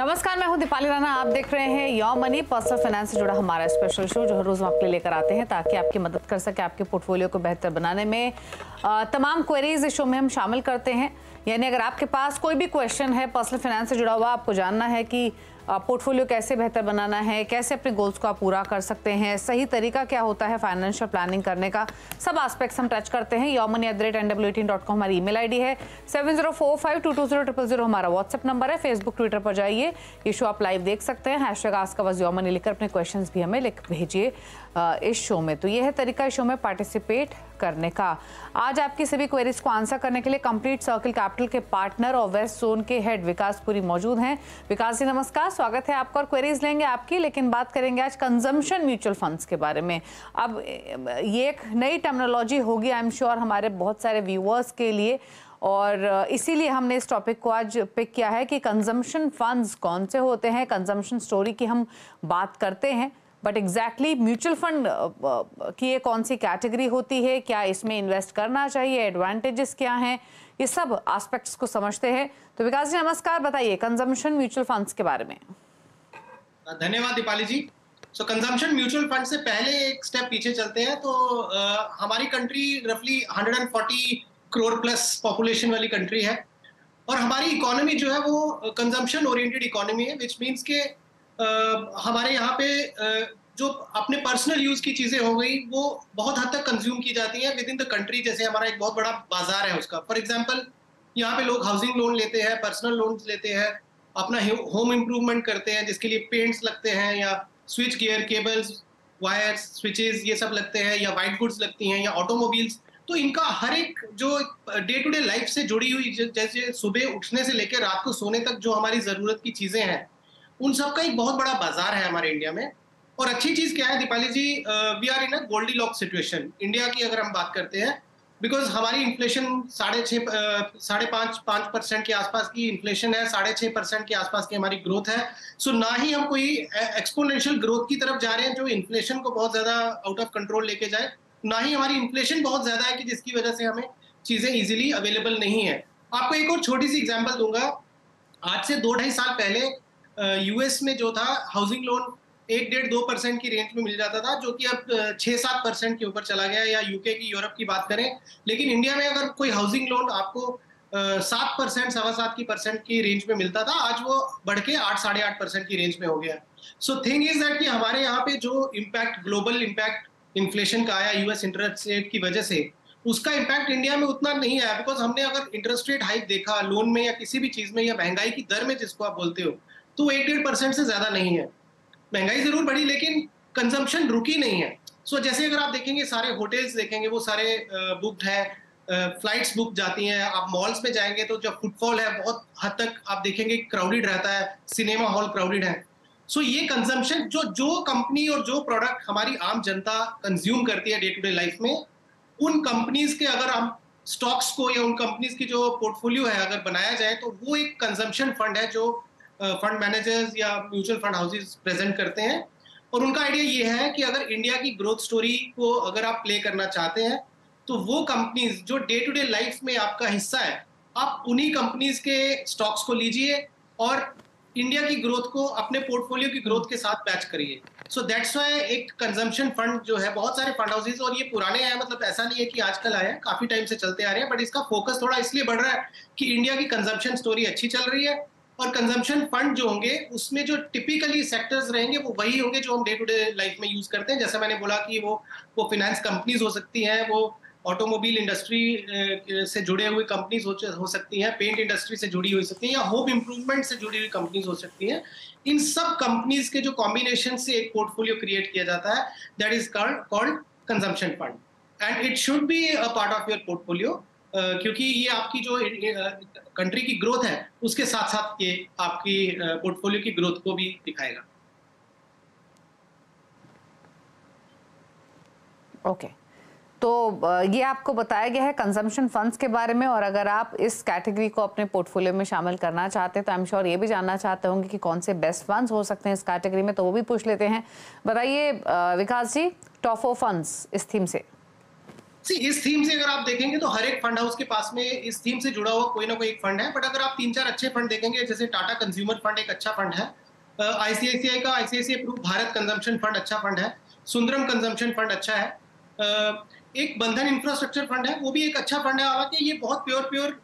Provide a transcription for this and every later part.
नमस्कार, मैं हूं दीपाली राणा। आप देख रहे हैं योर मनी, पर्सनल फाइनेंस से जुड़ा हमारा स्पेशल शो जो हर रोज हम आपके लिए लेकर आते हैं ताकि आपकी मदद कर सके आपके पोर्टफोलियो को बेहतर बनाने में। तमाम क्वेरीज इस शो में हम शामिल करते हैं। यानी अगर आपके पास कोई भी क्वेश्चन है पर्सनल फाइनेंस से जुड़ा हुआ, आपको जानना है कि पोर्टफोलियो कैसे बेहतर बनाना है, कैसे अपने गोल्स को आप पूरा कर सकते हैं, सही तरीका क्या होता है फाइनेंशियल प्लानिंग करने का, सब एस्पेक्ट्स हम टच करते हैं। yourmoney@nw18.com हमारी ईमेल आईडी है। 7045220000 हमारा व्हाट्सएप नंबर है। फेसबुक ट्विटर पर जाइए, ये शो आप लाइव देख सकते हैं। #AskAsYourMoney लिखकर अपने क्वेश्चंस भी हमें लिख भेजिए इस शो में। तो यह है तरीका इस शो में पार्टिसिपेट करने का। आज आपकी सभी क्वेरीज को आंसर करने के लिए कंप्लीट सर्कल कैपिटल के पार्टनर और वेस्ट जोन के हेड विकास पुरी मौजूद हैं। विकास जी नमस्कार, स्वागत है आपका और क्वेरीज लेंगे आपकी। लेकिन बात करेंगे आज कंजम्पशन म्यूचुअल फंड्स के बारे में। अब ये एक नई टर्मिनोलॉजी होगी आई एम श्योर हमारे बहुत सारे व्यूअर्स के लिए, और इसीलिए हमने इस टॉपिक को आज पिक किया है कि कंजम्पशन फंड्स कौन से होते हैं। कंजम्पशन स्टोरी की हम बात करते हैं, बट एग्जैक्टली म्यूचुअल फंड की ये कौन सी कैटेगरी होती है, क्या इसमें इन्वेस्ट करना चाहिए, एडवांटेजेस क्या हैं, ये सब एस्पेक्ट्स को समझते हैं। तो विकास जी नमस्कार, बताइए कंजम्पशन म्यूचुअल फंड्स के बारे में। धन्यवाद दीपाली जी। सो कंजम्पशन म्यूचुअल फंड से पहले एक स्टेप पीछे चलते हैं। तो हमारी कंट्री रफली 140 करोड़ प्लस पॉपुलेशन वाली कंट्री है, और हमारी इकोनॉमी जो है वो कंजम्पशन ओरिएंटेड इकोनॉमी है, विच मीन्स के हमारे यहाँ पे जो अपने पर्सनल यूज की चीजें हो गई वो बहुत हद तक कंज्यूम की जाती हैं विद इन द कंट्री। जैसे हमारा एक बहुत बड़ा बाजार है उसका। फॉर एग्जांपल यहाँ पे लोग हाउसिंग लोन लेते हैं, पर्सनल लोन लेते हैं, अपना होम इम्प्रूवमेंट करते हैं जिसके लिए पेंट्स लगते हैं, या switch gear, cables, wires, switches ये सब लगते हैं, या वाइट गुड्स लगती हैं, या ऑटोमोबाइल्स। तो इनका हर एक जो डे टू डे लाइफ से जुड़ी हुई, जैसे सुबह उठने से लेकर रात को सोने तक जो हमारी जरूरत की चीजें हैं, उन सब का एक बहुत बड़ा बाजार है हमारे इंडिया में। और अच्छी चीज क्या है Deepali ji, we are in a Goldilocks situation India की अगर हम बात करते हैं, बिकॉज हमारी इन्फ्लेशन 5.5% के आसपास की इन्फ्लेशन है, 6.5% के आसपास की हमारी ग्रोथ है। सो ना ही हम कोई एक्सपोनेंशियल ग्रोथ की तरफ जा रहे हैं जो इन्फ्लेशन को बहुत ज्यादा आउट ऑफ कंट्रोल लेके जाए, ना ही हमारी इन्फ्लेशन बहुत ज्यादा है कि जिसकी वजह से हमें चीजें इजीली अवेलेबल नहीं है। आपको एक और छोटी सी एग्जांपल दूंगा। आज से 2-2.5 साल पहले यूएस में जो था हाउसिंग लोन 1-1.5-2% की रेंज में मिल जाता था, जो कि अब 6-7% के ऊपर चला गया, या यूके की, यूरोप की बात करें। लेकिन इंडिया में अगर कोई हाउसिंग लोन आपको 7%, 7.25% की रेंज में मिलता था, आज वो बढ़ के 8-8.5% की रेंज में हो गया। सो थिंग इज दैट कि हमारे यहाँ पे जो इम्पैक्ट, ग्लोबल इम्पैक्ट इन्फ्लेशन का आया यूएस इंटरेस्ट रेट की वजह से, उसका इम्पैक्ट इंडिया में उतना नहीं आया। बिकॉज हमने अगर इंटरेस्ट रेट हाइक देखा लोन में या किसी भी चीज में, या महंगाई की दर में जिसको आप बोलते हो, तो 1-1.5% से ज्यादा नहीं है। महंगाई जरूर बढ़ी लेकिन कंजम्पशन रुकी नहीं है। सो जैसे अगर आप देखेंगे, सारे होटल्स देखेंगे वो सारे बुक्ड है, फ्लाइट्स बुक जाती हैं। आप मॉल्स में जाएंगे तो जब फुटफॉल है बहुत हद तक आप देखेंगे क्राउडेड रहता है, सिनेमा हॉल क्राउडेड है। सो ये कंजम्पशन जो कंपनी और जो प्रोडक्ट हमारी आम जनता कंज्यूम करती है डे टू डे लाइफ में, उन कंपनीज के अगर हम स्टॉक्स को या उन कंपनीज की जो पोर्टफोलियो है अगर बनाया जाए, तो वो एक कंजम्पशन फंड है जो फंड मैनेजर्स या म्यूचुअल फंड हाउसेस प्रेजेंट करते हैं। और उनका आइडिया ये है कि अगर इंडिया की ग्रोथ स्टोरी को अगर आप प्ले करना चाहते हैं, तो वो कंपनीज जो डे टू डे लाइफ में आपका हिस्सा है, आप उन्हीं कंपनीज के स्टॉक्स को लीजिए और इंडिया की ग्रोथ को अपने पोर्टफोलियो की ग्रोथ के साथ मैच करिए। सो दैट्स व्हाई एक कंजम्पशन फंड जो है, बहुत सारे फंड हाउसेस, और ये पुराने हैं, मतलब ऐसा नहीं है कि आजकल आए हैं, काफी टाइम से चलते आ रहे हैं, बट इसका फोकस थोड़ा इसलिए बढ़ रहा है कि इंडिया की कंजम्पशन स्टोरी अच्छी चल रही है। और कंजम्पशन फंड जो होंगे उसमें जो टिपिकली सेक्टर्स रहेंगे वो वही होंगे जो हम डे टू डे लाइफ में यूज करते हैं। जैसे मैंने बोला कि वो फाइनेंस कंपनीज हो सकती हैं, वो ऑटोमोबाइल इंडस्ट्री से जुड़े हुए कंपनीज हो सकती हैं, पेंट इंडस्ट्री से जुड़ी हुई सकती हैं, या होम इम्प्रूवमेंट से जुड़ी हुई कंपनीज हो सकती हैं। इन सब कंपनीज के जो कॉम्बिनेशन से एक पोर्टफोलियो क्रिएट किया जाता है, that is called consumption fund, and it should be a part of your portfolio, क्योंकि ये आपकी जो कंट्री की ग्रोथ है उसके साथ साथ ये आपकी पोर्टफोलियो की ग्रोथ को भी दिखाएगा। ओके, तो ये आपको बताया गया है कंजम्पशन फंड्स के बारे में। और अगर आप इस कैटेगरी को अपने पोर्टफोलियो में शामिल करना चाहते हैं तो आई एम श्योर ये भी जानना चाहते होंगे कि कौन से बेस्ट फंड्स हो सकते हैं इस कैटेगरी में, तो वो भी पूछ लेते हैं। बताइए विकास जी, टॉप 4 फंड्स इस थीम से। इस थीम से अगर आप देखेंगे तो हर एक फंड हाउस के पास में इस थीम से जुड़ा हुआ कोई ना कोई एक फंड है, बट अगर आप 3-4 अच्छे फंड देखेंगे, जैसे टाटा कंज्यूमर फंड एक अच्छा फंड है, आईसीआईसीआई का ICICI proof Bharat consumption fund अच्छा फंड है, सुंदरम कंजम्पशन फंड अच्छा है, एक बंधन इंफ्रास्ट्रक्चर फंड है, वो भी एक अच्छा फंड है। हालांकि ये बहुत प्योर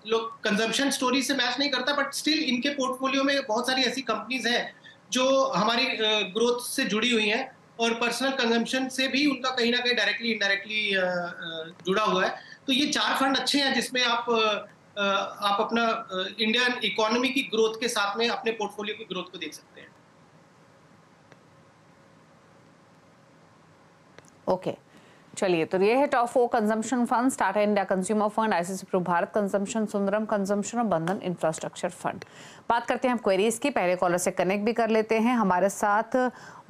लोग कंजम्पशन स्टोरी से मैच नहीं करता, बट स्टिल इनके पोर्टफोलियो में बहुत सारी ऐसी कंपनीज हैं जो हमारी ग्रोथ से जुड़ी हुई हैं और पर्सनल कंजम्पशन से भी उनका कहीं ना कहीं डायरेक्टली इनडायरेक्टली जुड़ा हुआ है। तो ये 4 फंड अच्छे हैं जिसमें आप अपना इंडियन इकोनॉमी की ग्रोथ के साथ में अपने पोर्टफोलियो की ग्रोथ को देख सकते हैं। ओके चलिए, तो ये है top 4 consumption fund: Tata India consumer fund, ICICI proof Bharat consumption, Sundaram consumption और बंधन इंफ्रास्ट्रक्चर फंड। बात करते हैं हम क्वेरीज की। पहले कॉलर से कनेक्ट भी कर लेते हैं। हमारे साथ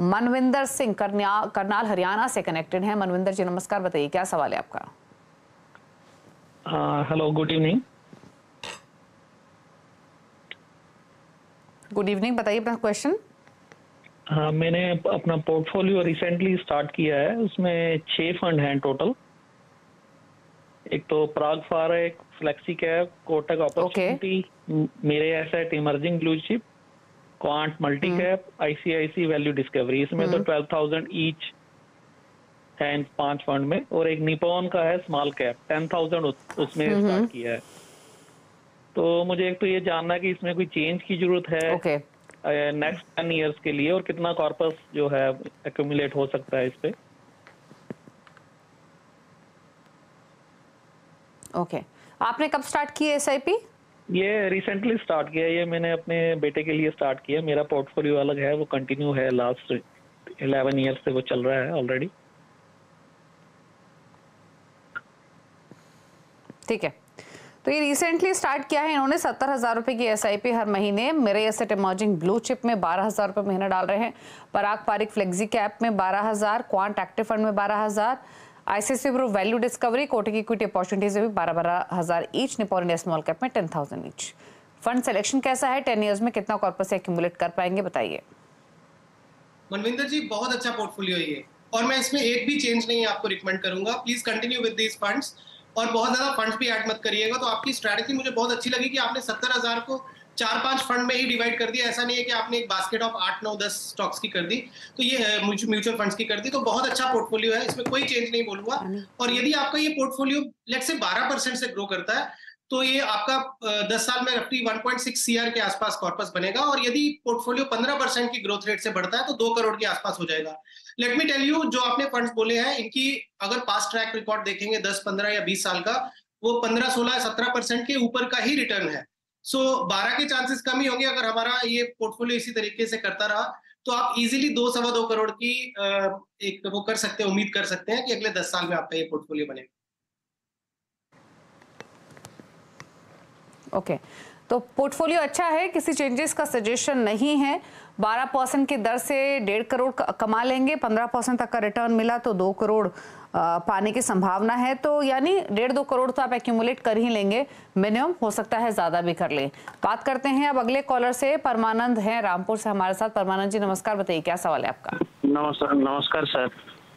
मनविंदर सिंह करनाल हरियाणा से कनेक्टेड हैं। मनविंदर जी नमस्कार, बताइए क्या सवाल है आपका? Hello, good evening. Good evening, बताइए अपना क्वेश्चन। हाँ, मैंने अपना पोर्टफोलियो रिसेंटली स्टार्ट किया है। उसमें 6 फंड हैं टोटल। एक तो प्राग फार, एक flexi cap, Kotak opportunity, Mirae Asset emerging blue chip, Quant multi cap, ICIC value discovery. इसमें तो 12,000 ईच है इन 5 फंड में। और एक निपॉन का है स्मॉल कैप, 10,000 उसमें स्टार्ट किया है। तो मुझे एक तो ये जानना है कि इसमें कोई चेंज की जरूरत है नेक्स्ट 10 इयर्स के लिए, और कितना कॉर्पस जो है एक्यूमुलेट हो सकता है इस पे। ओके, आपने कब स्टार्ट की एसआईपी? ये रिसेंटली स्टार्ट किया। ये मैंने अपने बेटे के लिए स्टार्ट किया। मेरा पोर्टफोलियो अलग है, वो कंटिन्यू है, लास्ट 11 ईयर्स से वो चल रहा है ऑलरेडी। ठीक है, तो ये रिसेंटली स्टार्ट किया है इन्होंने। 70,000 रुपए की एसआईपी हर महीने मेरे एसेट इमर्जिंग ब्लू चिप में 12,000 रुपए महीना डाल रहे हैं, पराग पारिक फ्लेक्सी कैप में 12,000, क्वांट एक्टिव फंड में 12,000, ICICI proof value discovery, Kotak equity opportunities में भी 12,000 each, Nippon India small cap में 10,000 ईच। फंड सिलेक्शन कैसा है? 10 ईयर्स में कितना कॉर्पस एक्यूमुलेट कर पाएंगे, बताइए। मनविंदर जी, बहुत अच्छा पोर्टफोलियो है ये, और मैं इसमें एक भी चेंज नहीं आपको रिकमेंड करूंगा। Please continue with these funds, और बहुत ज्यादा फंड्स भी ऐड मत करिएगा। तो आपकी स्ट्रैटेजी मुझे बहुत अच्छी लगी कि आपने 70,000 को 4-5 फंड में ही डिवाइड कर दिया। ऐसा नहीं है कि आपने एक बास्केट ऑफ 8, 9, 10 स्टॉक्स की कर दी, तो ये म्यूचुअल फंड्स की कर दी। तो बहुत अच्छा पोर्टफोलियो है, इसमें कोई चेंज नहीं बोलूंगा। और यदि आपका ये पोर्टफोलियो लेट से 12% से ग्रो करता है, तो ये आपका 10 साल में रफली 1.6 सीआर के आसपास कॉर्पस बनेगा। और यदि पोर्टफोलियो 15% की ग्रोथ रेट से बढ़ता है तो 2 करोड़ के आसपास हो जाएगा। लेट मी टेल यू, जो आपने फंड्स बोले हैं, इनकी अगर पास्ट ट्रैक रिकॉर्ड देखेंगे 10, 15 या 20 साल का, वो 15, 16, 17% के ऊपर का ही रिटर्न है। सो 12 के चांसेस कम ही होंगे। अगर हमारा ये पोर्टफोलियो इसी तरीके से करता रहा तो आप इजीली 2-2.25 करोड़ की एक वो कर सकते हैं, उम्मीद कर सकते हैं कि अगले 10 साल में आपका ये पोर्टफोलियो बनेगा। ओके, तो पोर्टफोलियो अच्छा है, किसी चेंजेस का सजेशन नहीं है। 12% की दर से 1.5 करोड़ कमा लेंगे, 15% तक का रिटर्न मिला तो 2 करोड़ पाने की संभावना है। तो यानी 1.5-2 करोड़ तो आप एक्यूमुलेट कर ही लेंगे मिनिमम, हो सकता है ज्यादा भी कर लें। बात करते हैं अब अगले कॉलर से। परमानंद हैं रामपुर से हमारे साथ। परमानंद जी नमस्कार, बताइए क्या सवाल है आपका? नमस्कार सर।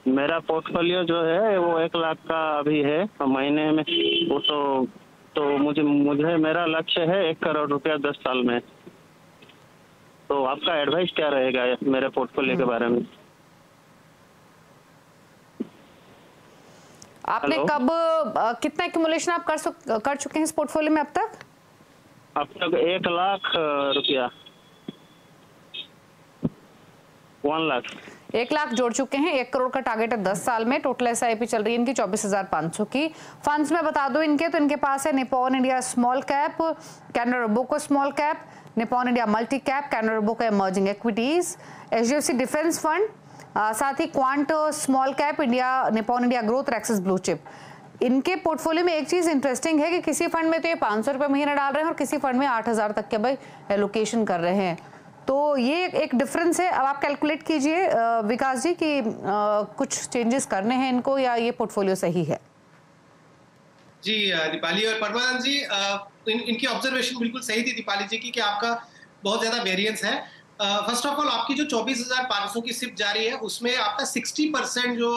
मेरा पोर्टफोलियो जो है वो 1 लाख का अभी है महीने में। वो तो मुझे मेरा लक्ष्य है 1 करोड़ रुपया 10 साल में। तो आपका एडवाइस क्या रहेगा मेरे पोर्टफोलियो के बारे में? आपने कब कितना एक्यूमुलेशन आप कर चुके हैं इस पोर्टफोलियो में अब तक? अब तक 1 लाख रुपया, 1 लाख 1 लाख जोड़ चुके हैं। 1 करोड़ का टारगेट है 10 साल में। टोटल एसआईपी चल रही है इनकी 24,500 की। फंड्स में बता दो इनके, तो इनके पास है Nippon India small cap, Canara Robeco small cap, Nippon India multi cap, Canara Robeco emerging equities, HDFC defence fund, साथ ही Quant small cap, India Nippon India growth और एक्सिस ब्लू चिप। इनके पोर्टफोलियो में एक चीज इंटरेस्टिंग है कि किसी फंड में तो ये 500 रुपये महीना डाल रहे हैं और किसी फंड में 8,000 तक के भाई एलोकेशन कर रहे हैं। तो ये एक डिफरेंस है। अब आप कैलकुलेट कीजिए विकास जी कि कुछ चेंजेस करने हैं इनको या ये पोर्टफोलियो सही है? जी दीपाली और परमानंद जी, इनकी ऑब्जर्वेशन बिल्कुल सही थी दीपाली जी की कि आपका बहुत ज्यादा वेरिएंस है। फर्स्ट ऑफ ऑल आपकी जो 24,500 की सिप जा रही है उसमें आपका 60% जो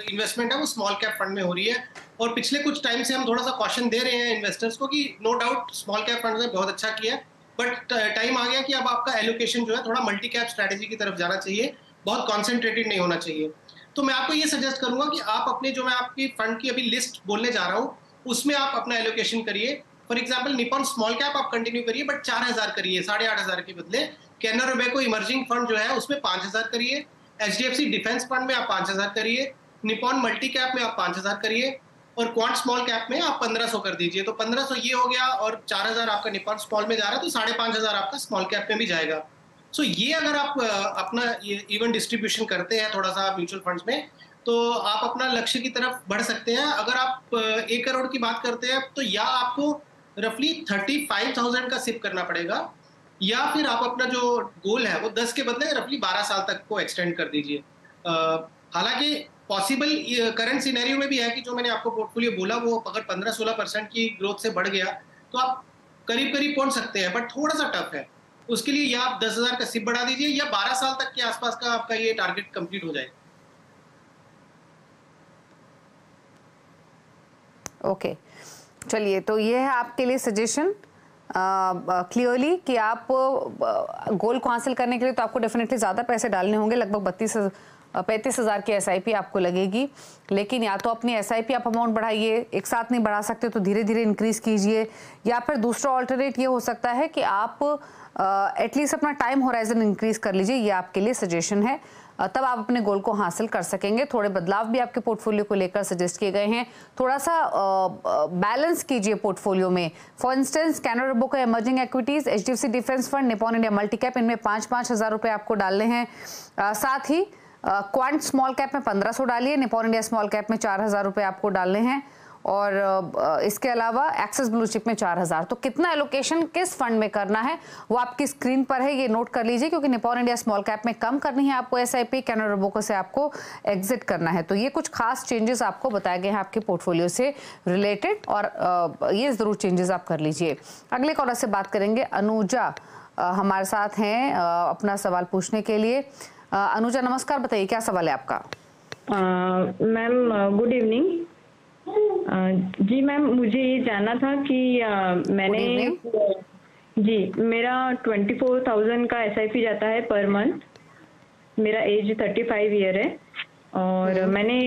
इन्वेस्टमेंट है वो स्मॉल कैप फंड में हो रही है। और पिछले कुछ टाइम से हम थोड़ा सा कॉशन दे रहे हैं इन्वेस्टर्स को कि no doubt small cap fund ने बहुत अच्छा किया है, बट टाइम आ गया कि अब आपका एलोकेशन जो है थोड़ा मल्टी कैप स्ट्रैटेजी की तरफ जाना चाहिए, बहुत कॉन्सेंट्रेटेड नहीं होना चाहिए। तो मैं आपको ये सजेस्ट करूंगा कि आप अपने जो मैं आपकी फंड की अभी लिस्ट बोलने जा रहा हूँ उसमें आप अपना एलोकेशन करिए। For example Nippon small cap आप कंटिन्यू करिए, बट 4,000 करिए, 8,500 के बदले। कैनरा रोबेको इमर्जिंग फंड जो है उसमें 5,000 करिए। HDFC डिफेंस फंड में आप 5,000 करिए। निपॉन मल्टी कैप में आप 5,000 करिए और क्वांट स्मॉल कैप में आप 1,500 कर दीजिए। तो 1,500 ये हो गया और 4,000 आपका निपॉन स्मॉल में जा रहा है, तो 5,500 आपका स्मॉल कैप में भी जाएगा। सो ये अगर आप अपना ये इवन डिस्ट्रीब्यूशन करते हैं थोड़ा सा म्यूचुअल फंड्स में, तो आप अपना लक्ष्य की तरफ बढ़ सकते हैं। अगर आप 1 करोड़ की बात करते हैं तो या आपको रफली 35,000 का सिप करना पड़ेगा, या फिर आप अपना जो गोल है वो 10 के बदले रफली 12 साल तक को एक्सटेंड कर दीजिए। हालांकि पॉसिबल करंट सिनेरियो में भी है कि जो मैंने आपको पोर्टफोलियो बोला वो अगर 15-16% की ग्रोथ से बढ़ गया तो आप करीब करीब पहुंच सकते हैं, बट थोड़ा सा टफ है। उसके लिए या आप 10,000 का सिप बढ़ा दीजिए या 12 साल तक के आसपास का आपका ये टारगेट कंप्लीट हो जाए। ओके, चलिए, तो ये है आपके लिए सजेशन क्लियरली कि आप गोल को हासिल करने के लिए तो आपको डेफिनेटली ज़्यादा पैसे डालने होंगे, लगभग 35,000 की SIP आपको लगेगी। लेकिन या तो अपनी SIP आप अमाउंट बढ़ाइए, एक साथ नहीं बढ़ा सकते तो धीरे धीरे इंक्रीज कीजिए, या फिर दूसरा ऑल्टरनेट ये हो सकता है कि आप एटलीस्ट अपना टाइम होराइजन इंक्रीज कर लीजिए। ये आपके लिए सजेशन है, तब आप अपने गोल को हासिल कर सकेंगे। थोड़े बदलाव भी आपके पोर्टफोलियो को लेकर सजेस्ट किए गए हैं। थोड़ा सा बैलेंस कीजिए पोर्टफोलियो में। For instance Canara Robeco emerging equities, HDFC defence fund, Nippon India multi cap, इनमें 5-5 हज़ार रुपये आपको डालने हैं। साथ ही क्वांट स्मॉल कैप में 1,500 डालिए, निपॉन इंडिया स्मॉल कैप में 4,000 रुपये आपको डालने हैं, और इसके अलावा एक्सिस ब्लू चिप में 4,000। तो कितना एलोकेशन किस फंड में करना है वो आपकी स्क्रीन पर है, ये नोट कर लीजिए, क्योंकि निपॉन इंडिया स्मॉल कैप में कम करनी है आपको SIP, कैनरा रोबेको से आपको एग्जिट करना है। तो ये कुछ खास चेंजेस आपको बताए गए हैं आपके पोर्टफोलियो से रिलेटेड, और ये जरूर चेंजेस आप कर लीजिए। अगले कॉलर से बात करेंगे। अनुजा हमारे साथ हैं अपना सवाल पूछने के लिए। अनुजा नमस्कार, बताइए क्या सवाल है आपका? Ma'am good evening. जी मैम, मुझे ये जानना था कि मैंने जी मेरा 24,000 का SIP जाता है पर मंथ। मेरा एज 35 ईयर है और मैंने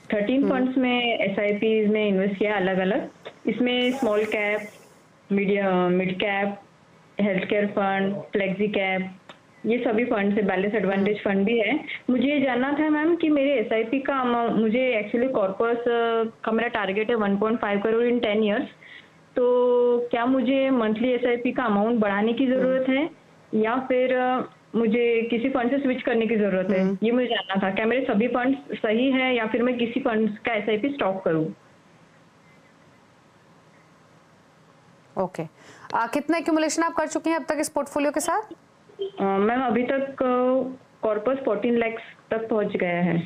13 फंड्स में SIP में इन्वेस्ट किया अलग अलग। इसमें small cap, mid cap, health care fund, flexi cap, ये सभी फंड से बैलेंस एडवांटेज फंड भी है। मुझे ये जानना था मैम कि मेरे SIP का अमाउंट, मुझे एक्चुअली कॉर्पस का मेरा टारगेट है 1.5 करोड़ इन 10 इयर्स। तो क्या मुझे मंथली SIP का अमाउंट बढ़ाने की ज़रूरत है या फिर मुझे किसी फंड से स्विच करने की ज़रूरत है? ये मुझे जानना था। क्या मेरे सभी फंड सही है या फिर मैं किसी फंड का SIP स्टॉप करूँ? ओके, कितना एक्यूमुलेशन आप कर चुके हैं अब तक इस पोर्टफोलियो के साथ? मैम अभी तक कॉर्पस 14 लाख तक पहुंच गया है।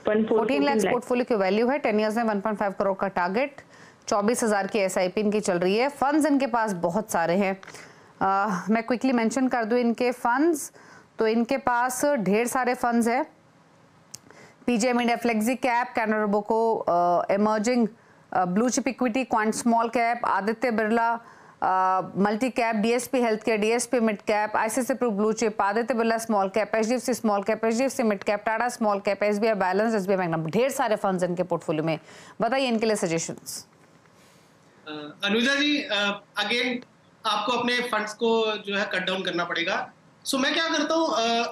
14 लाख पोर्टफोलियो की वैल्यू है। 10 इयर्स में 1.5 करोड़ का टारगेट। 24,000 की SIP इनकी चल रही है। फंड्स इनके पास बहुत सारे हैं। मैं क्विकली मेंशन कर दूं इनके फंड्स, तो इनके पास ढेर सारे फंड्स हैं। PGIM India flexi cap, Canara Robeco emerging blue chip equity, Quant small cap, Aditya Birla multi cap, DSP health care, DSP mid cap, ICICI Pru blue chip, Aditya Birla small cap, HDFC small cap, HDFC mid cap, Tata small cap, SBI balance, SBI Magnum, ढेर सारे funds इनके portfolio में। बताइए इनके लिए suggestions. Anuja जी, again आपको अपने funds को जो है कट डाउन करना पड़ेगा। सो मैं क्या करता हूँ,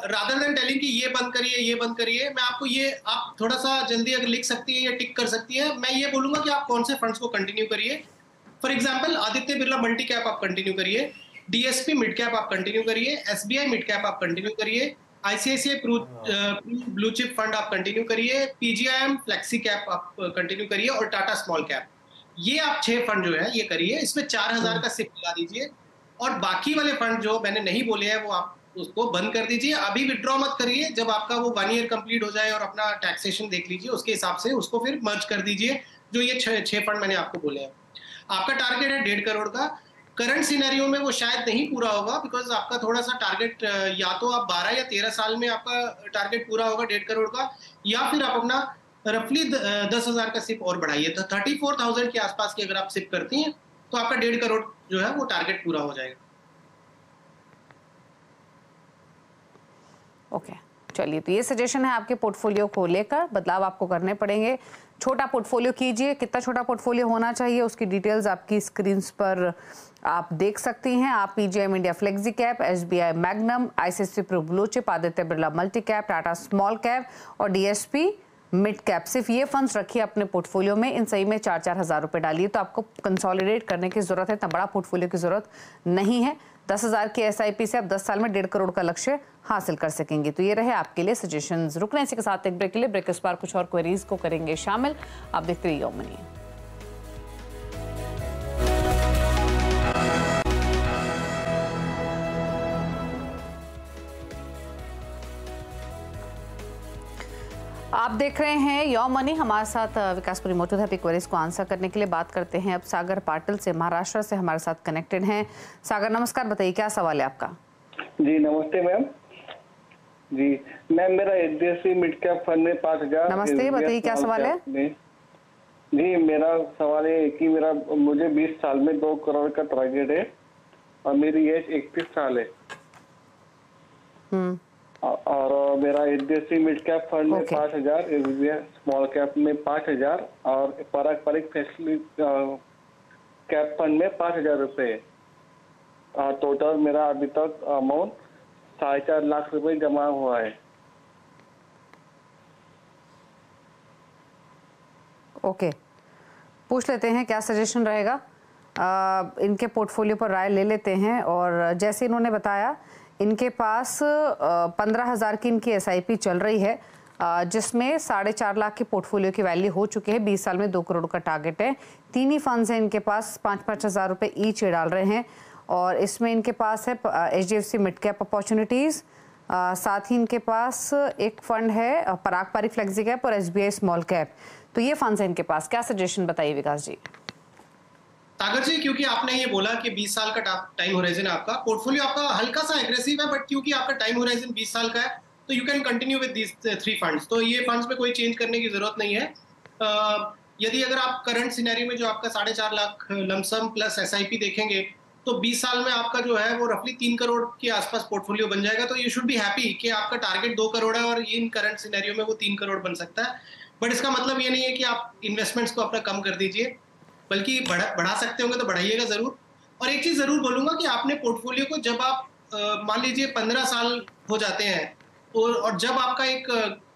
रादर देन टेलिंग कि ये बंद करिए, मैं आपको ये, आप थोड़ा सा जल्दी अगर लिख सकती है या टिक कर सकती है, मैं ये बोलूंगा कि आप कौन से फंड्स को कंटिन्यू करिए। For example Aditya Birla multi cap आप कंटिन्यू करिए, DSP मिड कैप आप कंटिन्यू करिए, SBI मिड कैप आप कंटिन्यू करिए, ICICI ब्लू चिप फंड आप कंटिन्यू करिए, PGIM फ्लेक्सी कैप आप कंटिन्यू करिए और टाटा स्मॉल कैप। ये आप 6 फंड जो है ये करिए। इसमें 4,000 का सिप लगा दीजिए और बाकी वाले फंड जो मैंने नहीं बोले हैं वो आप उसको बंद कर दीजिए। अभी विड्रॉ मत करिए, जब आपका वो 1 ईयर कंप्लीट हो जाए और अपना टैक्सेशन देख लीजिए, उसके हिसाब से उसको फिर मर्ज कर दीजिए। जो ये 6 फंड मैंने आपको बोले हैं। आपका टारगेट है 1.5 करोड़ का। करंट सिनेरियो में वो शायद नहीं पूरा होगा, बिकॉज आपका थोड़ा सा टारगेट या तो आप 12 या 13 साल में आपका टारगेट पूरा होगा 1.5 करोड़ का, या फिर आप अपना रफली 10,000 का सिप और बढ़ाइए। तो 34,000 के आसपास की अगर आप सिप करती हैं तो आपका 1.5 करोड़ जो है वो टारगेट पूरा हो जाएगा। ओके, चलिए, तो ये सजेशन है आपके पोर्टफोलियो को लेकर। बदलाव आपको करने पड़ेंगे। छोटा पोर्टफोलियो कीजिए। कितना छोटा पोर्टफोलियो होना चाहिए उसकी डिटेल्स आपकी स्क्रीन पर आप देख सकती हैं। आप PGI India flexi cap, SBI Magnum, ICICI Pru blue chip, Aditya Birla multi cap, Tata small cap और डीएसपी मिड कैप, सिर्फ ये फंड्स रखिए अपने पोर्टफोलियो में। इन सही में 4-4 हज़ार रुपए डालिए, तो आपको कंसोलिडेट करने की जरूरत है। इतना बड़ा पोर्टफोलियो की जरूरत नहीं है। 10,000 की एसआईपी से आप 10 साल में 1.5 करोड़ का लक्ष्य हासिल कर सकेंगे। तो ये रहे आपके लिए सजेशंस। रुकने इसी के साथ एक ब्रेक के लिए। ब्रेक के बार कुछ और क्वेरीज को करेंगे शामिल। आप देखते रहिए यो मनी। आप देख रहे हैं यो मनी। हमारे साथ विकासपुरी मौजूद है क्वेरीज को आंसर करने के लिए। बात करते हैं अब सागर पाटिल से, महाराष्ट्र से हमारे साथ कनेक्टेड हैं। सागर नमस्कार, बताइए क्या सवाल है आपका। जी नमस्ते मैम। जी मैम, मेरा एचडीएफसी मिड कैप फंड में 5,000। नमस्ते, बताइए क्या सवाल है। जी मेरा सवाल है कि मुझे 20 साल में 2 करोड़ का टारगेट है और मेरी एज 31 साल है। और मेरा एचडीएफसी मिड कैप फंड में 5,000, एसबीआई स्मॉल कैप में 5,000 और पारंपरिक फैसिलिटी कैप फंड में 5,000 रुपए। टोटल मेरा अभी तक अमाउंट 4.5 लाख रुपए जमा हुआ है। ओके, पूछ लेते हैं क्या सजेशन रहेगा। इनके पोर्टफोलियो पर राय ले लेते हैं। और जैसे इन्होंने बताया, इनके पास 15,000 की इनकी एसआईपी चल रही है, जिसमें 4.5 लाख की पोर्टफोलियो की वैल्यू हो चुकी है। 20 साल में 2 करोड़ का टारगेट है। 3 ही फंड्स हैं इनके पास, 5-5 हज़ार रुपये ईच डाल रहे हैं। और इसमें इनके पास है एचडीएफसी मिड कैप अपॉर्चुनिटीज़, साथ ही इनके पास एक फंड है पारंपरिक फ्लेक्सी कैप और एसबीआई स्मॉल कैप। तो ये फंड्स हैं इनके पास। क्या सजेशन बताइए विकास जी। सागर जी, क्योंकि आपने ये बोला कि 20 साल का टाइम होराइजन है आपका, पोर्टफोलियो आपका हल्का सा एग्रेसिव है, बट क्योंकि आपका टाइम होराइजन 20 साल का है तो you can continue with these 3 funds. तो ये फंड्स में कोई चेंज करने की जरूरत नहीं है। यदि अगर आप करंट सिनेरियो में जो आपका 4.5 लाख लमसम प्लस एसआईपी देखेंगे तो 20 साल में आपका जो है वो रफली 3 करोड़ के आसपास पोर्टफोलियो बन जाएगा। तो यू शुड बी हैप्पी कि आपका टारगेट 2 करोड़ है और इन करंट सिनेरियो में वो 3 करोड़ बन सकता है। बट इसका मतलब ये नहीं है कि आप इन्वेस्टमेंट्स को अपना कम कर दीजिए, बल्कि बढ़ा सकते होंगे तो बढ़ाइएगा जरूर। और एक चीज जरूर बोलूंगा कि आपने पोर्टफोलियो को जब आप मान लीजिए 15 साल हो जाते हैं और जब आपका एक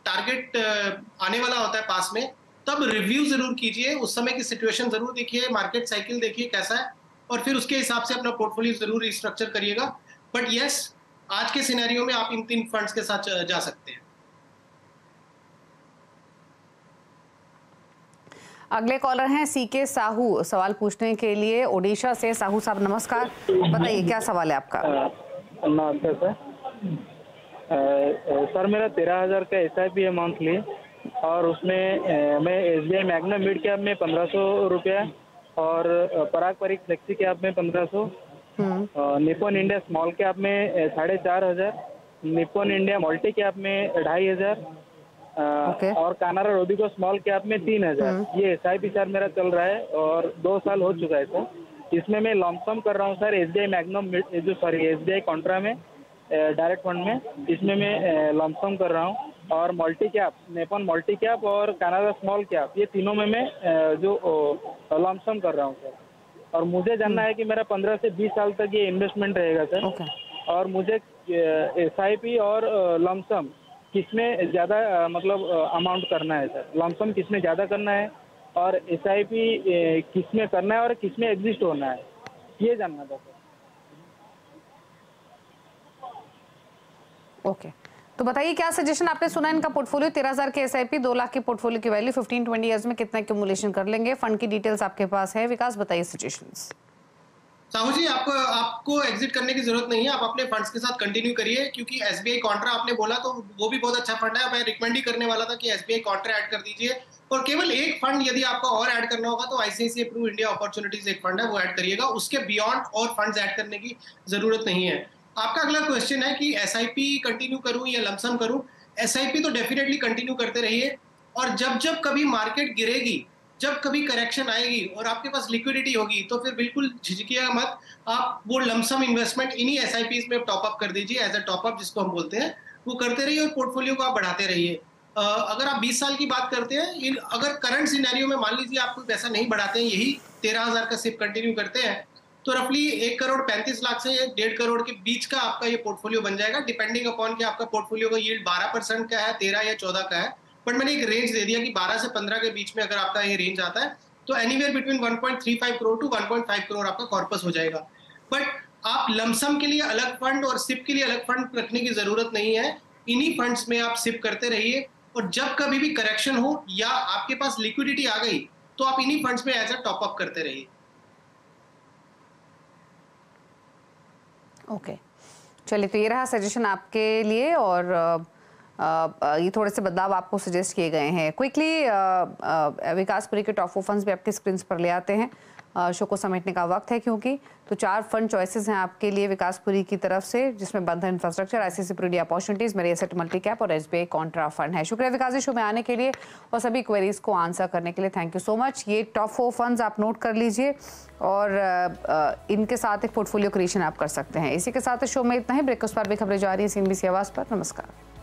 टारगेट आने वाला होता है पास में, तब रिव्यू जरूर कीजिए। उस समय की सिचुएशन जरूर देखिए, मार्केट साइकिल देखिए कैसा है, और फिर उसके हिसाब से अपना पोर्टफोलियो जरूर रिस्ट्रक्चर करिएगा। बट यस, आज के सिनेरियो में आप इन 3 फंड्स के साथ जा सकते हैं। अगले कॉलर हैं सीके साहू, सवाल पूछने के लिए ओडिशा से। साहू साहब नमस्कार, बताइए क्या सवाल है आपका। नमस्ते सर। सर मेरा 13,000 का एसआईपी है मंथली, और उसमें मैं एसबीआई मैग्नम मिड कैप में 1,500 रुपया और पारंपरिक फ्लेक्सी कैप में 1,500, निप्पॉन इंडिया स्मॉल कैप में 4,500, निप्पॉन इंडिया मल्टी कैप में 2,500 और कानाडा रोबिको स्मॉल कैप में 3,000। ये एसआईपी सर मेरा चल रहा है और 2 साल हो चुका है सर। इसमें मैं लॉन्ग कर रहा हूँ sir SBI magnum SBI Contra में डायरेक्ट फंड में, इसमें मैं लॉन्ग कर रहा हूँ। और मल्टी कैप, नेपॉन मल्टी कैप और कनाडा स्मॉल कैप, ये तीनों में मैं जो लॉन्ग कर रहा हूँ सर। और मुझे जानना है कि मेरा 15 से 20 साल तक ये इन्वेस्टमेंट रहेगा सर। और मुझे एसआईपी और लमसम किसमें ज़्यादा मतलब अमाउंट करना है सर। लमसम किसमें ज़्यादा करना है और एसआईपी किसमें करना है और किसमें एग्जिस्ट होना है, ये जानना था सर। ओके, तो बताइए क्या सजेशन। आपने सुना इनका पोर्टफोलियो 13,000 के एसआईपी, 2 लाख की पोर्टफोलियो की वैल्यू, 15-20 ईयर्स में कितना एक्यूमुलेशन कर लेंगे। फंड की डिटेल्स आपके पास है। विकास बताइए सजेशंस। साहू जी, आपको एग्जिट करने की जरूरत नहीं है। आप अपने फंड्स के साथ कंटिन्यू करिए, क्योंकि एसबीआई कॉन्ट्रा आपने बोला तो वो भी बहुत अच्छा फंड है। मैं रिकमेंड ही करने वाला था कि एसबीआई कॉन्ट्रा ऐड कर दीजिए। और केवल एक फंड यदि आपका और ऐड करना होगा तो आईसीआईसीआई प्रू इंडिया अपॉर्चुनिटीज एक फंड है, वो ऐड करिएगा, उसके बियॉन्ड और फंड्स ऐड करने की जरूरत नहीं है। आपका अगला क्वेश्चन है कि एसआईपी कंटिन्यू करूं या लमसम करूं। एसआईपी तो डेफिनेटली कंटिन्यू करते रहिए, और जब जब कभी मार्केट गिरेगी, जब कभी करेक्शन आएगी और आपके पास लिक्विडिटी होगी, तो फिर बिल्कुल झिझकिएगा मत, आप वो लमसम इन्वेस्टमेंट इन्हीं एसआईपीज में टॉप अप कर दीजिए, एज अ टॉप अप जिसको हम बोलते हैं, वो करते रहिए और पोर्टफोलियो को आप बढ़ाते रहिए। अगर आप 20 साल की बात करते हैं, अगर करंट सिनेरियो में मान लीजिए आप कोई पैसा नहीं बढ़ाते हैं, यही 13,000 का सिप कंटिन्यू करते हैं, तो रफली 1 करोड़ 35 लाख से 1.5 करोड़ के बीच का आपका ये पोर्टफोलियो बन जाएगा, डिपेंडिंग अपॉन कि आपका पोर्टफोलियो का यील्ड 12% का है, 13 या 14 का है। बट मैंने एक रेंज दे दिया कि 12 से 15 के बीच में अगर आपका ये रेंज आता है तो anywhere between 1.35 crore to 1.5 crore आपका कॉर्पस हो जाएगा। बट आप लमसम के लिए अलग फंड और सिप के लिए अलग फंड रखने की जरूरत नहीं है, इन्हीं फंड्स में आप सिप करते रहिए, और जब कभी भी करेक्शन हो या आपके पास लिक्विडिटी आ गई तो आप इन्हीं फंड्स में एज अ टॉप अप करते रहिए। ओके, चलिए, तो ये रहा सजेशन आपके लिए, और ये थोड़े से बदलाव आपको सजेस्ट किए गए हैं। क्विकली विकासपुरी के टॉप 4 फंड्स भी आपके स्क्रीन पर ले आते हैं, शो को समेटने का वक्त है क्योंकि। तो 4 फंड चॉइसेस हैं आपके लिए विकासपुरी की तरफ से, जिसमें Bandhan infrastructure, ICICI Pru India opportunities, Mirae Asset multi cap और एसबीआई कॉन्ट्रा फंड है। शुक्रिया विकास जी शो में आने के लिए और सभी क्वेरीज को आंसर करने के लिए, थैंक यू सो मच। ये टॉप 4 फंड्स आप नोट कर लीजिए और इनके साथ एक पोर्टफोलियो क्रिएशन आप कर सकते हैं। इसी के साथ शो में इतना ही। ब्रेक उस पर भी खबरें जा रही है CNBC आवाज़ पर। नमस्कार।